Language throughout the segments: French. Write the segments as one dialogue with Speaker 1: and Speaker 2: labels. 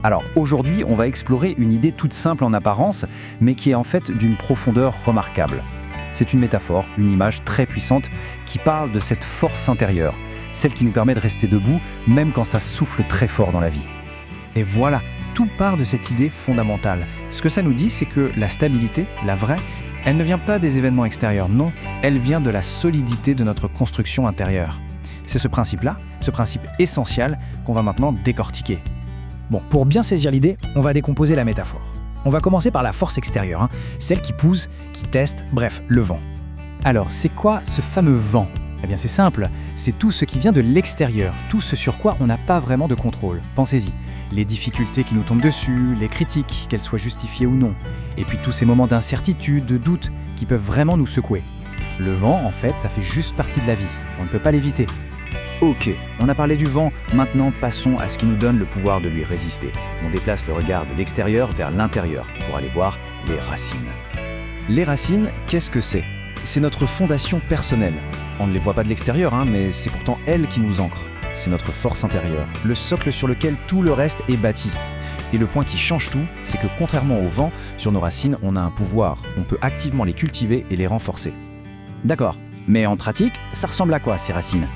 Speaker 1: Alors aujourd'hui, on va explorer une idée toute simple en apparence, mais qui est en fait d'une profondeur remarquable. C'est une métaphore, une image très puissante qui parle de cette force intérieure, celle qui nous permet de rester debout, même quand ça souffle très fort dans la vie.
Speaker 2: Et voilà, tout part de cette idée fondamentale. Ce que ça nous dit, c'est que la stabilité, la vraie, elle ne vient pas des événements extérieurs, non, elle vient de la solidité de notre construction intérieure. C'est ce principe-là, ce principe essentiel qu'on va maintenant décortiquer.
Speaker 3: Bon, pour bien saisir l'idée, on va décomposer la métaphore. On va commencer par la force extérieure, celle qui pousse, qui teste, bref, le vent. Alors, c'est quoi ce fameux vent ? Eh bien, c'est simple, c'est tout ce qui vient de l'extérieur, tout ce sur quoi on n'a pas vraiment de contrôle. Pensez-y, les difficultés qui nous tombent dessus, les critiques, qu'elles soient justifiées ou non, et puis tous ces moments d'incertitude, de doute, qui peuvent vraiment nous secouer. Le vent, en fait, ça fait juste partie de la vie, on ne peut pas l'éviter.
Speaker 1: Ok, on a parlé du vent, maintenant passons à ce qui nous donne le pouvoir de lui résister. On déplace le regard de l'extérieur vers l'intérieur pour aller voir les racines.
Speaker 2: Les racines, qu'est-ce que c'est ? C'est notre fondation personnelle. On ne les voit pas de l'extérieur, mais c'est pourtant elles qui nous ancrent. C'est notre force intérieure, le socle sur lequel tout le reste est bâti. Et le point qui change tout, c'est que contrairement au vent, sur nos racines, on a un pouvoir. On peut activement les cultiver et les renforcer.
Speaker 1: D'accord, mais en pratique, ça ressemble à quoi ces racines ?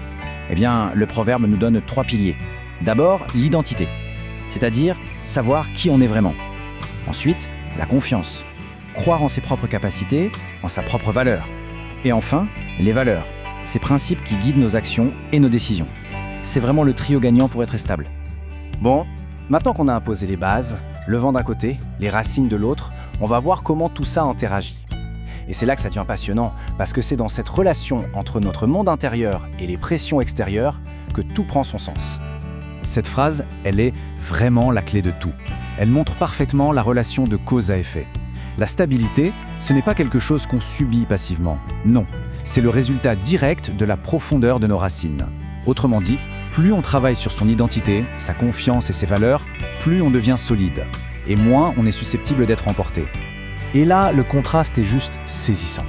Speaker 1: Eh bien, le proverbe nous donne 3 piliers. D'abord, l'identité, c'est-à-dire savoir qui on est vraiment. Ensuite, la confiance, croire en ses propres capacités, en sa propre valeur. Et enfin, les valeurs, ces principes qui guident nos actions et nos décisions. C'est vraiment le trio gagnant pour être stable.
Speaker 2: Bon, maintenant qu'on a imposé les bases, le vent d'un côté, les racines de l'autre, on va voir comment tout ça interagit. Et c'est là que ça devient passionnant, parce que c'est dans cette relation entre notre monde intérieur et les pressions extérieures que tout prend son sens. Cette phrase, elle est vraiment la clé de tout. Elle montre parfaitement la relation de cause à effet. La stabilité, ce n'est pas quelque chose qu'on subit passivement. Non, c'est le résultat direct de la profondeur de nos racines. Autrement dit, plus on travaille sur son identité, sa confiance et ses valeurs, plus on devient solide. Et moins on est susceptible d'être emporté.
Speaker 3: Et là, le contraste est juste saisissant.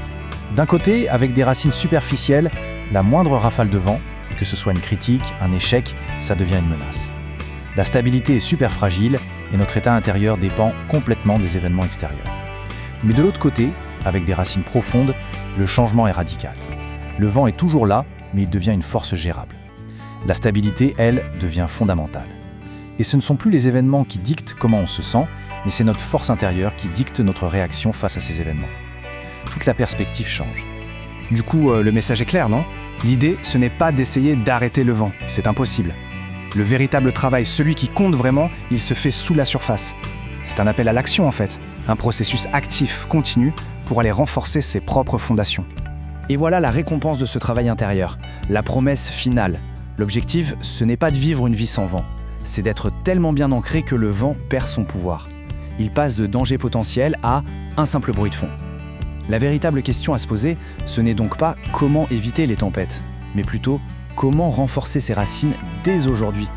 Speaker 3: D'un côté, avec des racines superficielles, la moindre rafale de vent, que ce soit une critique, un échec, ça devient une menace. La stabilité est super fragile et notre état intérieur dépend complètement des événements extérieurs. Mais de l'autre côté, avec des racines profondes, le changement est radical. Le vent est toujours là, mais il devient une force gérable. La stabilité, elle, devient fondamentale. Et ce ne sont plus les événements qui dictent comment on se sent, mais c'est notre force intérieure qui dicte notre réaction face à ces événements. Toute la perspective change.
Speaker 2: Du coup, le message est clair, non ? L'idée, ce n'est pas d'essayer d'arrêter le vent, c'est impossible. Le véritable travail, celui qui compte vraiment, il se fait sous la surface. C'est un appel à l'action en fait, un processus actif, continu, pour aller renforcer ses propres fondations.
Speaker 3: Et voilà la récompense de ce travail intérieur, la promesse finale. L'objectif, ce n'est pas de vivre une vie sans vent, c'est d'être tellement bien ancré que le vent perd son pouvoir. Il passe de danger potentiel à un simple bruit de fond. La véritable question à se poser, ce n'est donc pas comment éviter les tempêtes, mais plutôt comment renforcer ses racines dès aujourd'hui.